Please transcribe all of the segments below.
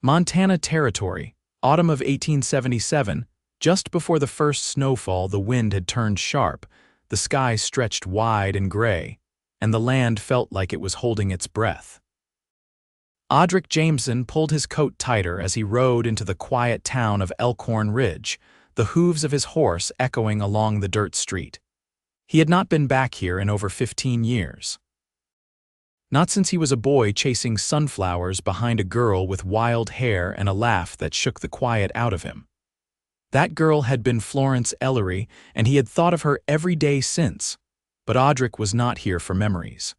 Montana Territory, autumn of 1877, just before the first snowfall the wind had turned sharp, the sky stretched wide and gray, and the land felt like it was holding its breath. Odric Jameson pulled his coat tighter as he rode into the quiet town of Elkhorn Ridge, the hooves of his horse echoing along the dirt street. He had not been back here in over 15 years. Not since he was a boy chasing sunflowers behind a girl with wild hair and a laugh that shook the quiet out of him. That girl had been Florence Ellery, and he had thought of her every day since, but Odric was not here for memories.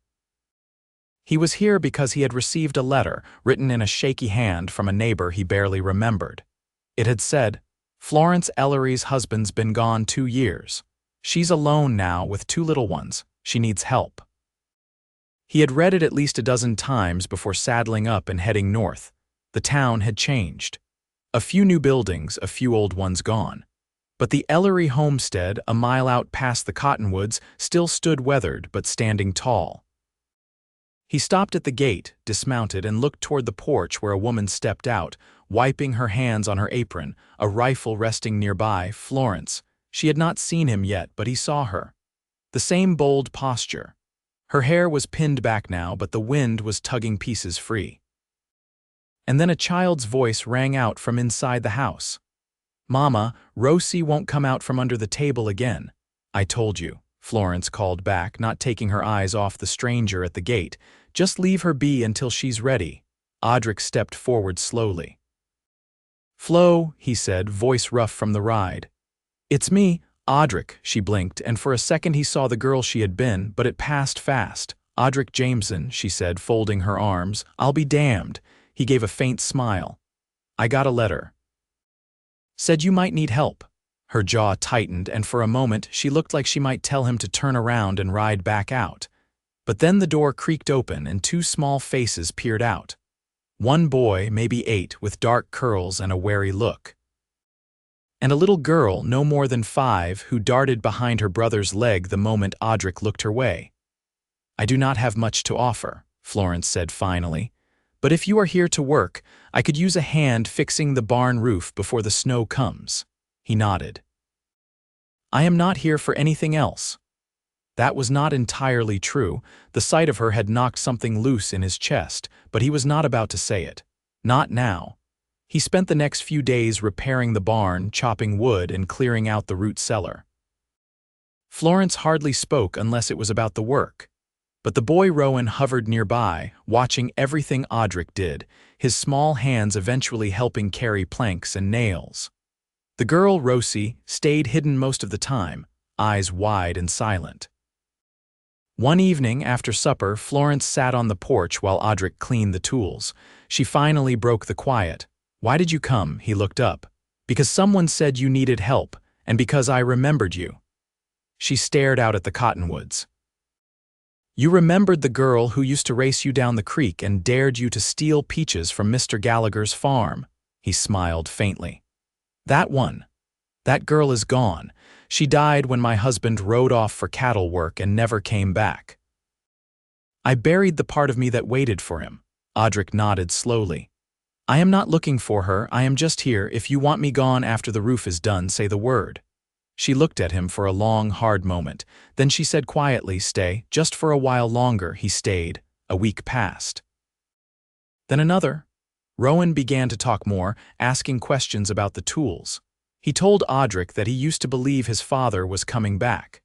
He was here because he had received a letter written in a shaky hand from a neighbor he barely remembered. It had said, "Florence Ellery's husband's been gone 2 years. She's alone now with 2 little ones. She needs help." He had read it at least a dozen times before saddling up and heading north. The town had changed. A few new buildings, a few old ones gone. But the Ellery homestead, a mile out past the cottonwoods, still stood weathered but standing tall. He stopped at the gate, dismounted, and looked toward the porch where a woman stepped out, wiping her hands on her apron, a rifle resting nearby. Florence. She had not seen him yet, but he saw her. The same bold posture. Her hair was pinned back now, but the wind was tugging pieces free. And then a child's voice rang out from inside the house. "Mama, Rosie won't come out from under the table again." "I told you," Florence called back, not taking her eyes off the stranger at the gate. "Just leave her be until she's ready." Odric stepped forward slowly. "Flo," he said, voice rough from the ride. "It's me, Odric," she blinked, and for a second he saw the girl she had been, but it passed fast. "Odric Jameson," she said, folding her arms. "I'll be damned." He gave a faint smile. "I got a letter. Said you might need help." Her jaw tightened, and for a moment she looked like she might tell him to turn around and ride back out. But then the door creaked open and 2 small faces peered out. One boy, maybe 8, with dark curls and a wary look. And a little girl, no more than 5, who darted behind her brother's leg the moment Odric looked her way. "I do not have much to offer," Florence said finally, "but if you are here to work, I could use a hand fixing the barn roof before the snow comes." He nodded. "I am not here for anything else." That was not entirely true. The sight of her had knocked something loose in his chest, but he was not about to say it. Not now. He spent the next few days repairing the barn, chopping wood, and clearing out the root cellar. Florence hardly spoke unless it was about the work. But the boy Rowan hovered nearby, watching everything Odric did, his small hands eventually helping carry planks and nails. The girl, Rosie, stayed hidden most of the time, eyes wide and silent. One evening, after supper, Florence sat on the porch while Odric cleaned the tools. She finally broke the quiet. "Why did you come?" He looked up. "Because someone said you needed help, and because I remembered you." She stared out at the cottonwoods. "You remembered the girl who used to race you down the creek and dared you to steal peaches from Mr. Gallagher's farm?" He smiled faintly. "That one. That girl is gone. She died when my husband rode off for cattle work and never came back. I buried the part of me that waited for him." Odric nodded slowly. "I am not looking for her, I am just here. If you want me gone after the roof is done, say the word." She looked at him for a long, hard moment. Then she said quietly, "Stay, just for a while longer." He stayed. A week passed. Then another. Rowan began to talk more, asking questions about the tools. He told Odric that he used to believe his father was coming back.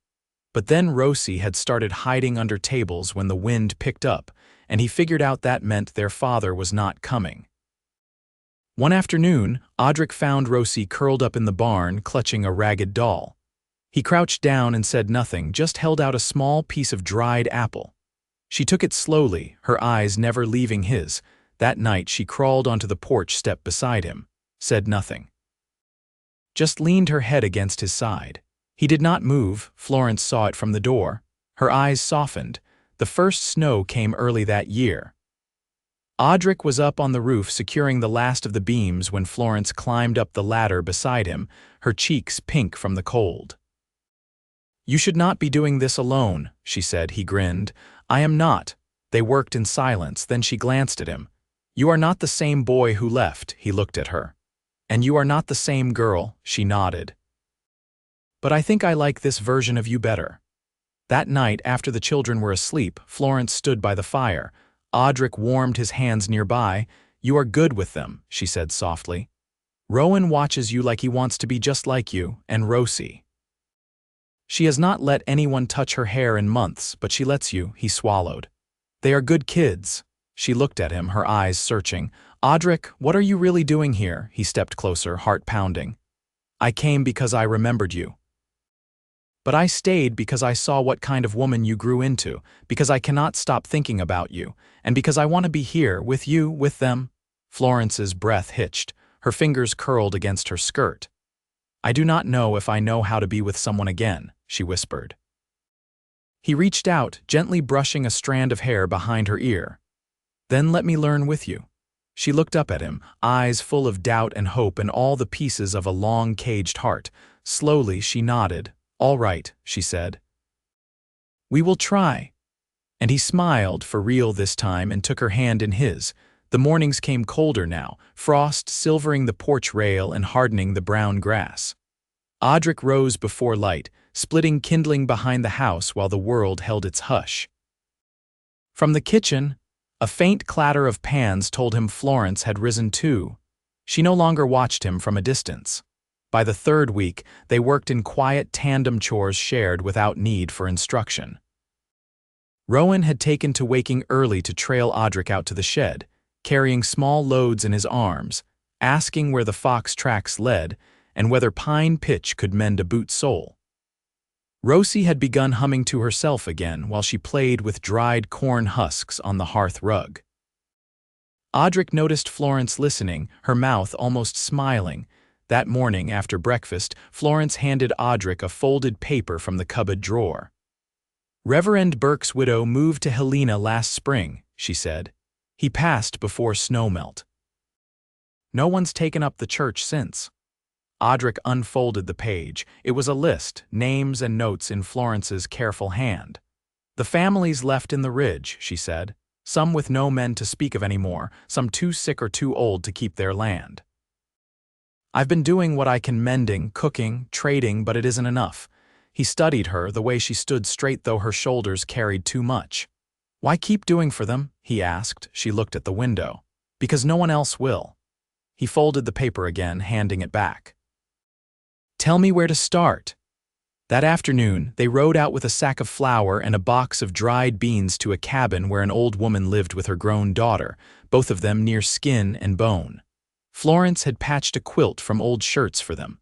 But then Rosie had started hiding under tables when the wind picked up, and he figured out that meant their father was not coming. One afternoon, Odric found Rosie curled up in the barn, clutching a ragged doll. He crouched down and said nothing, just held out a small piece of dried apple. She took it slowly, her eyes never leaving his. That night she crawled onto the porch step beside him, said nothing. Just leaned her head against his side. He did not move. Florence saw it from the door. Her eyes softened. The first snow came early that year. Odric was up on the roof securing the last of the beams when Florence climbed up the ladder beside him, her cheeks pink from the cold. "You should not be doing this alone," she said. He grinned. "I am not." They worked in silence, then she glanced at him. You are not the same boy who left, he looked at her. And you are not the same girl, she nodded. But I think I like this version of you better. That night, after the children were asleep, Florence stood by the fire. Odric warmed his hands nearby. You are good with them, she said softly. Rowan watches you like he wants to be just like you, and Rosie. She has not let anyone touch her hair in months, but she lets you, he swallowed. They are good kids. She looked at him, her eyes searching. Odric, what are you really doing here? He stepped closer, heart pounding. I came because I remembered you. But I stayed because I saw what kind of woman you grew into, because I cannot stop thinking about you, and because I want to be here, with you, with them. Florence's breath hitched, her fingers curled against her skirt. I do not know if I know how to be with someone again, she whispered. He reached out, gently brushing a strand of hair behind her ear. Then let me learn with you. She looked up at him, eyes full of doubt and hope and all the pieces of a long caged heart. Slowly she nodded. All right, she said. We will try. And he smiled, for real this time, and took her hand in his. The mornings came colder now, frost silvering the porch rail and hardening the brown grass. Odric rose before light, splitting kindling behind the house while the world held its hush. From the kitchen, a faint clatter of pans told him Florence had risen too. She no longer watched him from a distance. By the third week, they worked in quiet tandem chores shared without need for instruction. Rowan had taken to waking early to trail Odric out to the shed, carrying small loads in his arms, asking where the fox tracks led and whether pine pitch could mend a boot sole. Rosie had begun humming to herself again while she played with dried corn husks on the hearth rug. Odric noticed Florence listening, her mouth almost smiling. That morning, after breakfast, Florence handed Odric a folded paper from the cupboard drawer. Reverend Burke's widow moved to Helena last spring, she said. He passed before snowmelt. No one's taken up the church since. Odric unfolded the page. It was a list, names and notes in Florence's careful hand. The families left in the Ridge, she said, some with no men to speak of anymore, some too sick or too old to keep their land. I've been doing what I can, mending, cooking, trading, but it isn't enough. He studied her, the way she stood straight though her shoulders carried too much. Why keep doing for them? He asked. She looked at the window. Because no one else will. He folded the paper again, handing it back. Tell me where to start. That afternoon, they rode out with a sack of flour and a box of dried beans to a cabin where an old woman lived with her grown daughter, both of them near skin and bone. Florence had patched a quilt from old shirts for them.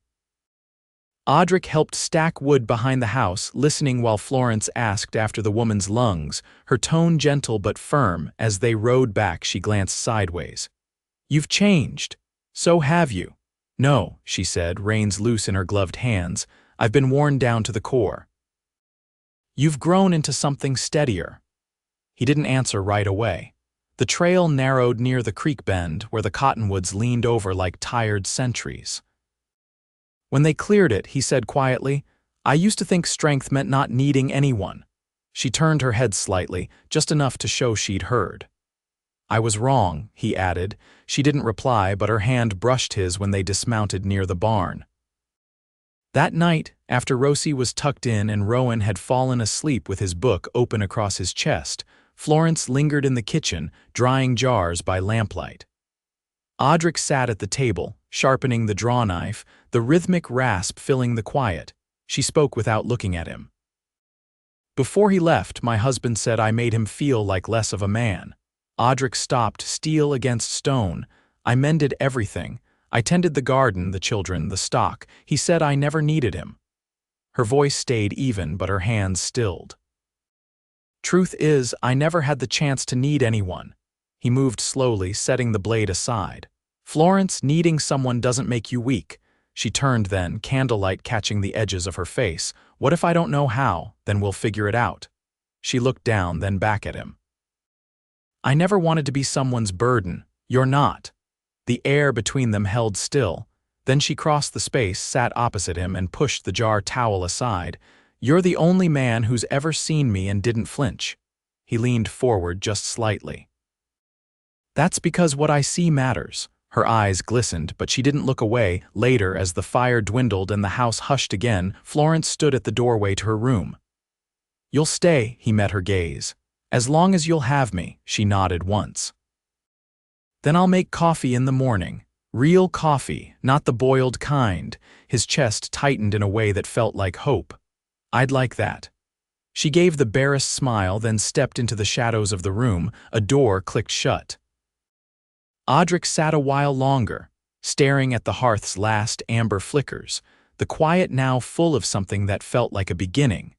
Odric helped stack wood behind the house, listening while Florence asked after the woman's lungs, her tone gentle but firm. As they rode back, she glanced sideways. You've changed. So have you. No, she said, reins loose in her gloved hands. I've been worn down to the core. You've grown into something steadier. He didn't answer right away. The trail narrowed near the creek bend, where the cottonwoods leaned over like tired sentries. When they cleared it, he said quietly, I used to think strength meant not needing anyone. She turned her head slightly, just enough to show she'd heard. I was wrong, he added. She didn't reply, but her hand brushed his when they dismounted near the barn. That night, after Rosie was tucked in and Rowan had fallen asleep with his book open across his chest, Florence lingered in the kitchen, drying jars by lamplight. Odric sat at the table, sharpening the draw knife, the rhythmic rasp filling the quiet. She spoke without looking at him. Before he left, my husband said I made him feel like less of a man. Odric stopped, steel against stone. I mended everything. I tended the garden, the children, the stock. He said I never needed him. Her voice stayed even, but her hands stilled. Truth is, I never had the chance to need anyone. He moved slowly, setting the blade aside. Florence, needing someone doesn't make you weak. She turned then, candlelight catching the edges of her face. What if I don't know how? Then we'll figure it out. She looked down, then back at him. I never wanted to be someone's burden. You're not. The air between them held still. Then she crossed the space, sat opposite him, and pushed the jar towel aside. You're the only man who's ever seen me and didn't flinch. He leaned forward just slightly. That's because what I see matters. Her eyes glistened, but she didn't look away. Later, as the fire dwindled and the house hushed again, Florence stood at the doorway to her room. You'll stay, he met her gaze. As long as you'll have me, she nodded once. Then I'll make coffee in the morning. Real coffee, not the boiled kind. His chest tightened in a way that felt like hope. I'd like that. She gave the barest smile, then stepped into the shadows of the room. A door clicked shut. Odric sat a while longer, staring at the hearth's last amber flickers, the quiet now full of something that felt like a beginning.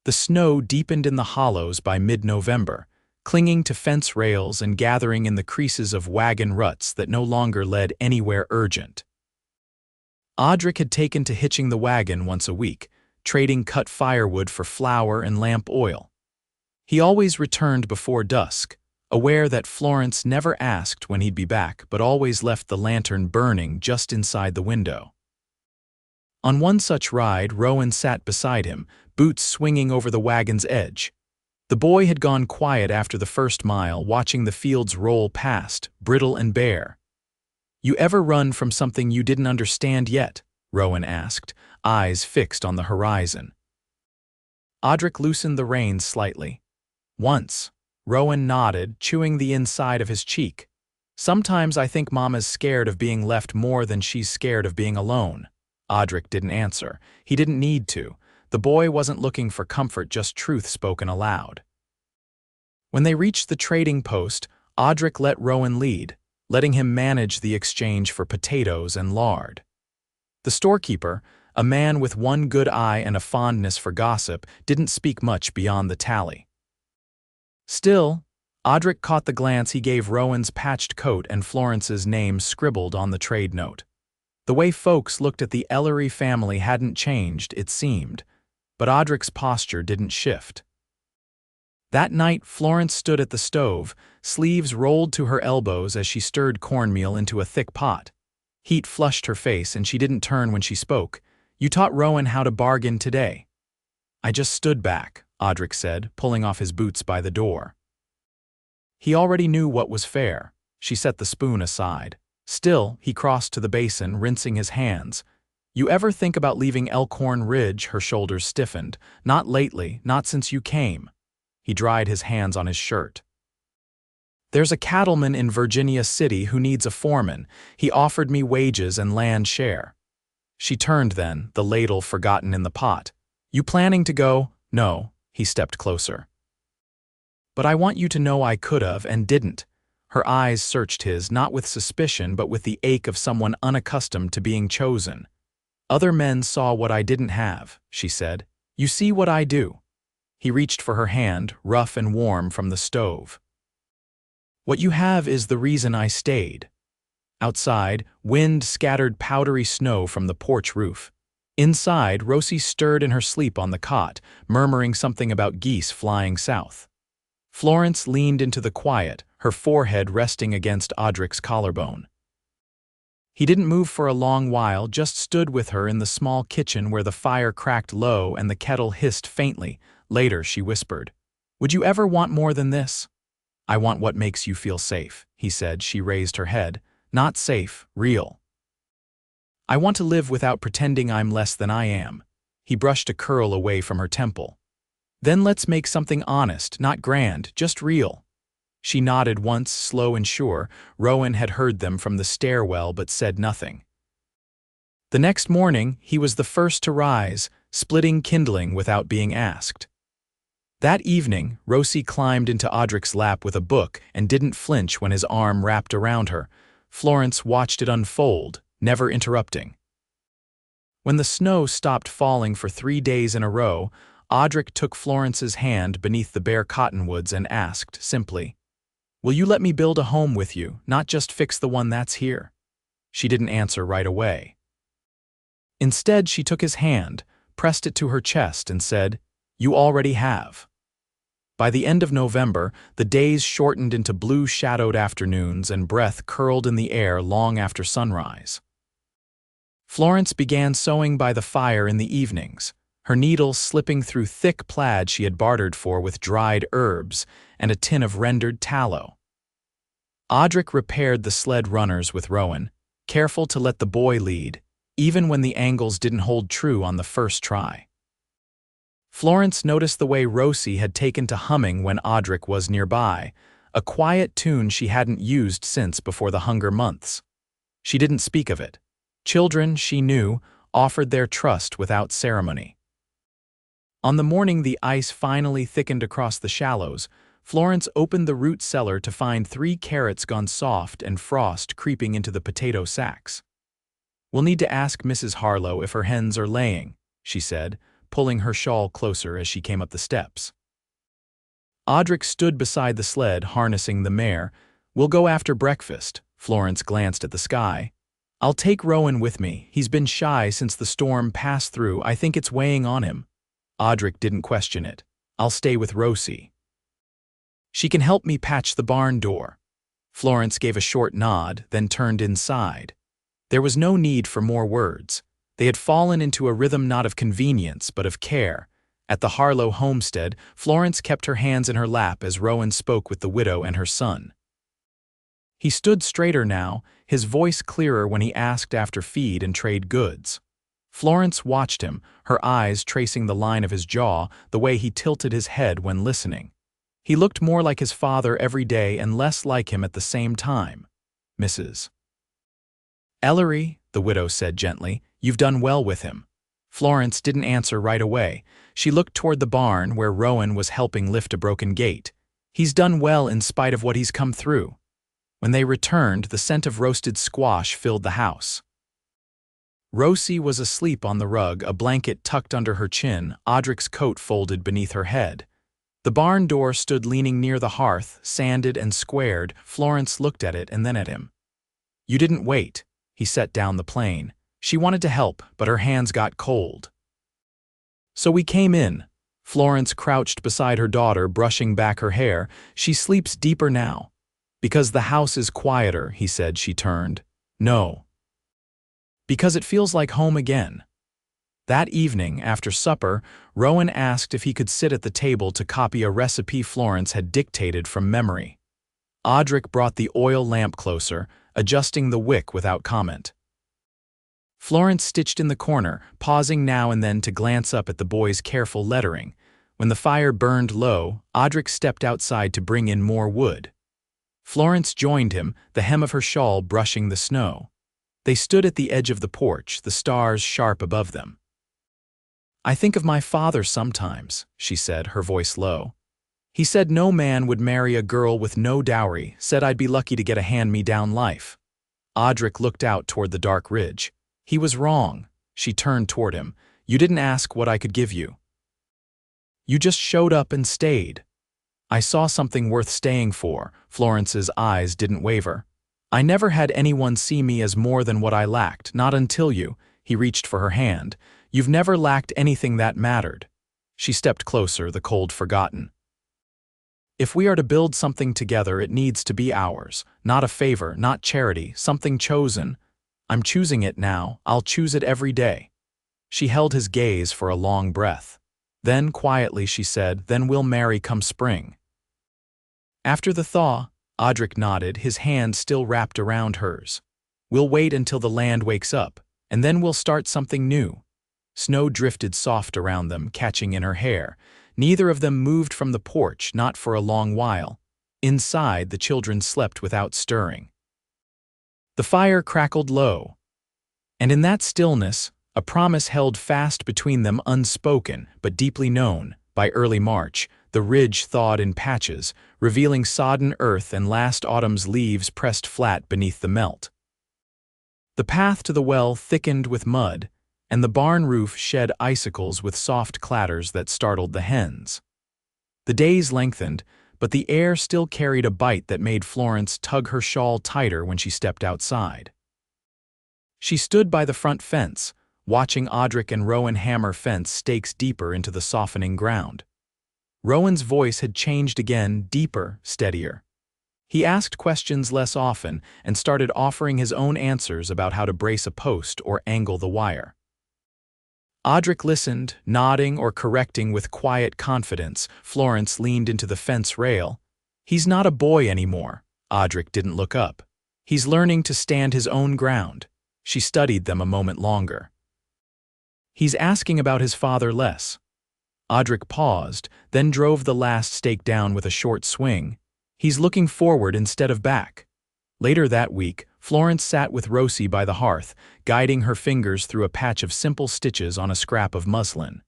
The snow deepened in the hollows by mid-November, clinging to fence rails and gathering in the creases of wagon ruts that no longer led anywhere urgent. Odric had taken to hitching the wagon once a week, trading cut firewood for flour and lamp oil. He always returned before dusk, aware that Florence never asked when he'd be back but always left the lantern burning just inside the window. On one such ride, Rowan sat beside him, boots swinging over the wagon's edge. The boy had gone quiet after the first mile, watching the fields roll past, brittle and bare. You ever run from something you didn't understand yet? Rowan asked, eyes fixed on the horizon. Odric loosened the reins slightly. Once. Rowan nodded, chewing the inside of his cheek. Sometimes I think Mama's scared of being left more than she's scared of being alone. Odric didn't answer. He didn't need to. The boy wasn't looking for comfort, just truth spoken aloud. When they reached the trading post, Odric let Rowan lead, letting him manage the exchange for potatoes and lard. The storekeeper, a man with one good eye and a fondness for gossip, didn't speak much beyond the tally. Still, Odric caught the glance he gave Rowan's patched coat and Florence's name scribbled on the trade note. The way folks looked at the Ellery family hadn't changed, it seemed, but Odric's posture didn't shift. That night, Florence stood at the stove, sleeves rolled to her elbows as she stirred cornmeal into a thick pot. Heat flushed her face and she didn't turn when she spoke. You taught Rowan how to bargain today. I just stood back, Odric said, pulling off his boots by the door. He already knew what was fair. She set the spoon aside. Still, he crossed to the basin, rinsing his hands. You ever think about leaving Elkhorn Ridge? Her shoulders stiffened. Not lately, not since you came. He dried his hands on his shirt. There's a cattleman in Virginia City who needs a foreman. He offered me wages and land share. She turned then, the ladle forgotten in the pot. You planning to go? No. He stepped closer. But I want you to know I could've and didn't. Her eyes searched his, not with suspicion but with the ache of someone unaccustomed to being chosen. Other men saw what I didn't have, she said. You see what I do. He reached for her hand, rough and warm from the stove. What you have is the reason I stayed. Outside, wind scattered powdery snow from the porch roof. Inside, Rosie stirred in her sleep on the cot, murmuring something about geese flying south. Florence leaned into the quiet, her forehead resting against Odric's collarbone. He didn't move for a long while, just stood with her in the small kitchen where the fire cracked low and the kettle hissed faintly. Later, she whispered, Would you ever want more than this? I want what makes you feel safe, he said. She raised her head. Not safe, real. I want to live without pretending I'm less than I am. He brushed a curl away from her temple. Then let's make something honest, not grand, just real. She nodded once, slow and sure. Rowan had heard them from the stairwell but said nothing. The next morning, he was the first to rise, splitting kindling without being asked. That evening, Rosie climbed into Odric's lap with a book and didn't flinch when his arm wrapped around her. Florence watched it unfold, never interrupting. When the snow stopped falling for 3 days in a row, Odric took Florence's hand beneath the bare cottonwoods and asked, simply, Will you let me build a home with you, not just fix the one that's here? She didn't answer right away. Instead, she took his hand, pressed it to her chest, and said, You already have. By the end of November, the days shortened into blue-shadowed afternoons and breath curled in the air long after sunrise. Florence began sewing by the fire in the evenings, her needles slipping through thick plaid she had bartered for with dried herbs and a tin of rendered tallow. Odric repaired the sled runners with Rowan, careful to let the boy lead, even when the angles didn't hold true on the first try. Florence noticed the way Rosie had taken to humming when Odric was nearby, a quiet tune she hadn't used since before the hunger months. She didn't speak of it. Children, she knew, offered their trust without ceremony. On the morning the ice finally thickened across the shallows, Florence opened the root cellar to find 3 carrots gone soft and frost creeping into the potato sacks. "We'll need to ask Mrs. Harlow if her hens are laying," she said, pulling her shawl closer as she came up the steps. Odric stood beside the sled, harnessing the mare. "We'll go after breakfast." Florence glanced at the sky. "I'll take Rowan with me. He's been shy since the storm passed through. I think it's weighing on him." Odric didn't question it. "I'll stay with Rosie. She can help me patch the barn door." Florence gave a short nod, then turned inside. There was no need for more words. They had fallen into a rhythm not of convenience, but of care. At the Harlow homestead, Florence kept her hands in her lap as Rowan spoke with the widow and her son. He stood straighter now, his voice clearer when he asked after feed and trade goods. Florence watched him, her eyes tracing the line of his jaw, the way he tilted his head when listening. He looked more like his father every day and less like him at the same time. "Mrs. Ellery," the widow said gently, "you've done well with him." Florence didn't answer right away. She looked toward the barn where Rowan was helping lift a broken gate. "He's done well in spite of what he's come through." When they returned, the scent of roasted squash filled the house. Rosie was asleep on the rug, a blanket tucked under her chin, Odric's coat folded beneath her head. The barn door stood leaning near the hearth, sanded and squared. Florence looked at it and then at him. "You didn't wait." He set down the plane. She wanted to help, but her hands got cold. "So we came in." Florence crouched beside her daughter, brushing back her hair. "She sleeps deeper now." "Because the house is quieter," he said. She turned. "No. Because it feels like home again." That evening, after supper, Rowan asked if he could sit at the table to copy a recipe Florence had dictated from memory. Odric brought the oil lamp closer, adjusting the wick without comment. Florence stitched in the corner, pausing now and then to glance up at the boy's careful lettering. When the fire burned low, Odric stepped outside to bring in more wood. Florence joined him, the hem of her shawl brushing the snow. They stood at the edge of the porch, the stars sharp above them. "I think of my father sometimes," she said, her voice low. "He said no man would marry a girl with no dowry, said I'd be lucky to get a hand-me-down life." Odric looked out toward the dark ridge. "He was wrong." She turned toward him. "You didn't ask what I could give you. You just showed up and stayed." "I saw something worth staying for." Florence's eyes didn't waver. "I never had anyone see me as more than what I lacked, not until you." He reached for her hand. "You've never lacked anything that mattered." She stepped closer, the cold forgotten. "If we are to build something together, it needs to be ours. Not a favor, not charity, something chosen. I'm choosing it now. I'll choose it every day." She held his gaze for a long breath. Then, quietly, she said, "Then we'll marry come spring." "After the thaw," Odric nodded, his hand still wrapped around hers. "We'll wait until the land wakes up, and then we'll start something new." Snow drifted soft around them, catching in her hair. Neither of them moved from the porch, not for a long while. Inside, the children slept without stirring. The fire crackled low. And in that stillness, a promise held fast between them, unspoken, but deeply known. By early March, the ridge thawed in patches, revealing sodden earth and last autumn's leaves pressed flat beneath the melt. The path to the well thickened with mud, and the barn roof shed icicles with soft clatters that startled the hens. The days lengthened, but the air still carried a bite that made Florence tug her shawl tighter when she stepped outside. She stood by the front fence, watching Odric and Rowan hammer fence stakes deeper into the softening ground. Rowan's voice had changed again, deeper, steadier. He asked questions less often and started offering his own answers about how to brace a post or angle the wire. Odric listened, nodding or correcting with quiet confidence. Florence leaned into the fence rail. "He's not a boy anymore." Odric didn't look up. He's learning to stand his own ground. She studied them a moment longer. He's asking about his father less. Odric paused, then drove the last stake down with a short swing. He's looking forward instead of back. Later that week, Florence sat with Rosie by the hearth, guiding her fingers through a patch of simple stitches on a scrap of muslin.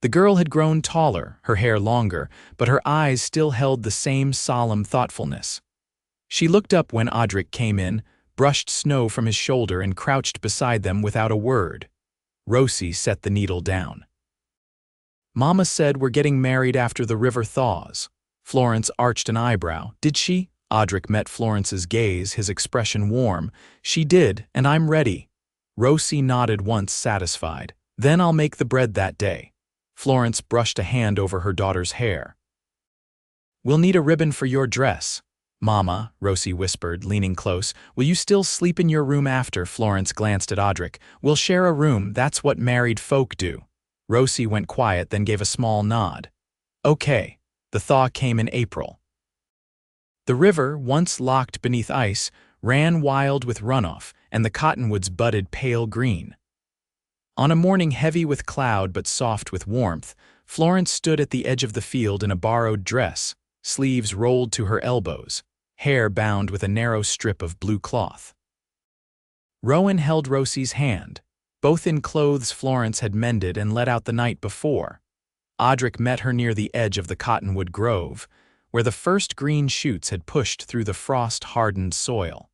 The girl had grown taller, her hair longer, but her eyes still held the same solemn thoughtfulness. She looked up when Odric came in, brushed snow from his shoulder and crouched beside them without a word. Rosie set the needle down. "Mama said we're getting married after the river thaws." Florence arched an eyebrow. "Did she?" Odric met Florence's gaze, his expression warm. "She did, and I'm ready." Rosie nodded once, satisfied. "Then I'll make the bread that day." Florence brushed a hand over her daughter's hair. "We'll need a ribbon for your dress." "Mama," Rosie whispered, leaning close, "will you still sleep in your room after?" Florence glanced at Odric. "We'll share a room, that's what married folk do." Rosie went quiet, then gave a small nod. "Okay." The thaw came in April. The river, once locked beneath ice, ran wild with runoff, and the cottonwoods budded pale green. On a morning heavy with cloud but soft with warmth, Florence stood at the edge of the field in a borrowed dress, sleeves rolled to her elbows, hair bound with a narrow strip of blue cloth. Rowan held Rosie's hand, both in clothes Florence had mended and let out the night before. Odric met her near the edge of the cottonwood grove, where the first green shoots had pushed through the frost-hardened soil.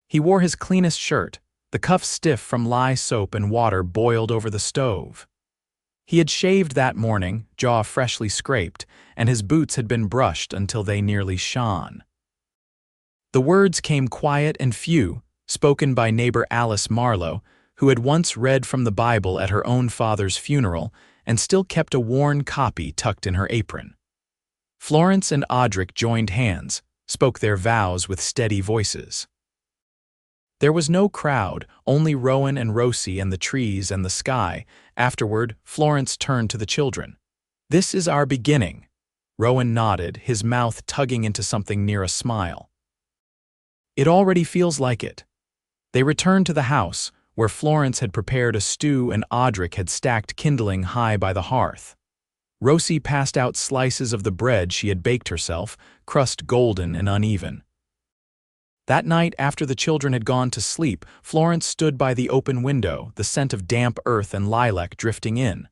He wore his cleanest shirt, the cuffs stiff from lye soap and water boiled over the stove. He had shaved that morning, jaw freshly scraped, and his boots had been brushed until they nearly shone. The words came quiet and few, spoken by neighbor Alice Marlowe, who had once read from the Bible at her own father's funeral and still kept a worn copy tucked in her apron. Florence and Odric joined hands, spoke their vows with steady voices. There was no crowd, only Rowan and Rosie and the trees and the sky. Afterward, Florence turned to the children. "This is our beginning." Rowan nodded, his mouth tugging into something near a smile. "It already feels like it." They returned to the house, where Florence had prepared a stew and Odric had stacked kindling high by the hearth. Rosie passed out slices of the bread she had baked herself, crust golden and uneven. That night, after the children had gone to sleep, Florence stood by the open window, the scent of damp earth and lilac drifting in.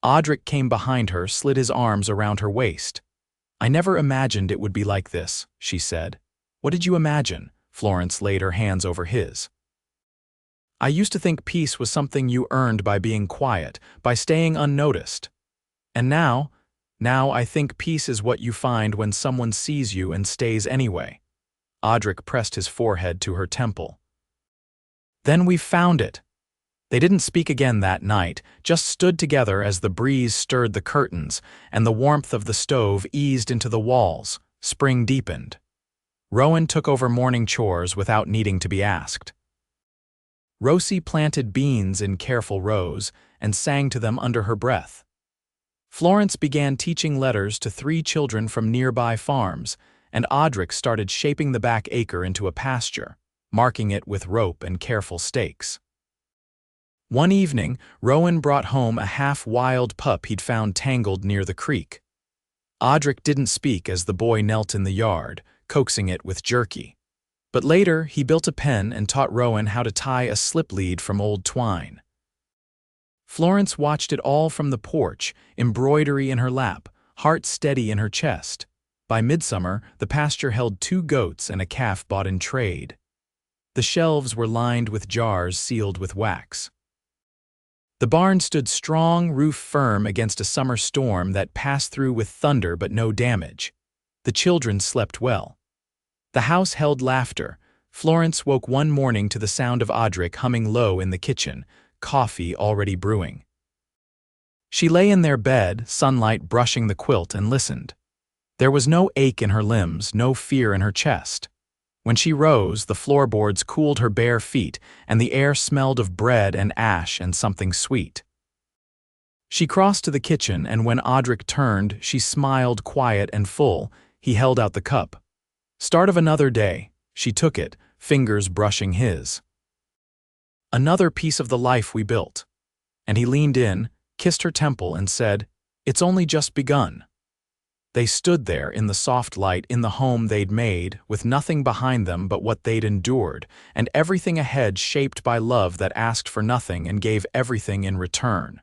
Odric came behind her, slid his arms around her waist. "I never imagined it would be like this," she said. "What did you imagine?" Florence laid her hands over his. "I used to think peace was something you earned by being quiet, by staying unnoticed. And now I think peace is what you find when someone sees you and stays anyway." Odric pressed his forehead to her temple. "Then we've found it." They didn't speak again that night, just stood together as the breeze stirred the curtains and the warmth of the stove eased into the walls. Spring deepened. Rowan took over morning chores without needing to be asked. Rosie planted beans in careful rows and sang to them under her breath. Florence began teaching letters to 3 children from nearby farms, and Odric started shaping the back acre into a pasture, marking it with rope and careful stakes. One evening, Rowan brought home a half-wild pup he'd found tangled near the creek. Odric didn't speak as the boy knelt in the yard, coaxing it with jerky. But later, he built a pen and taught Rowan how to tie a slip lead from old twine. Florence watched it all from the porch, embroidery in her lap, heart steady in her chest. By midsummer, the pasture held 2 goats and a calf bought in trade. The shelves were lined with jars sealed with wax. The barn stood strong, roof firm against a summer storm that passed through with thunder but no damage. The children slept well. The house held laughter. Florence woke one morning to the sound of Odric humming low in the kitchen, coffee already brewing. She lay in their bed, sunlight brushing the quilt, and listened. There was no ache in her limbs, no fear in her chest. When she rose, the floorboards cooled her bare feet, and the air smelled of bread and ash and something sweet. She crossed to the kitchen, and when Odric turned, she smiled quiet and full. He held out the cup. Start of another day. She took it, fingers brushing his. Another piece of the life we built. And he leaned in, kissed her temple, and said, "It's only just begun." They stood there in the soft light in the home they'd made, with nothing behind them but what they'd endured, and everything ahead shaped by love that asked for nothing and gave everything in return.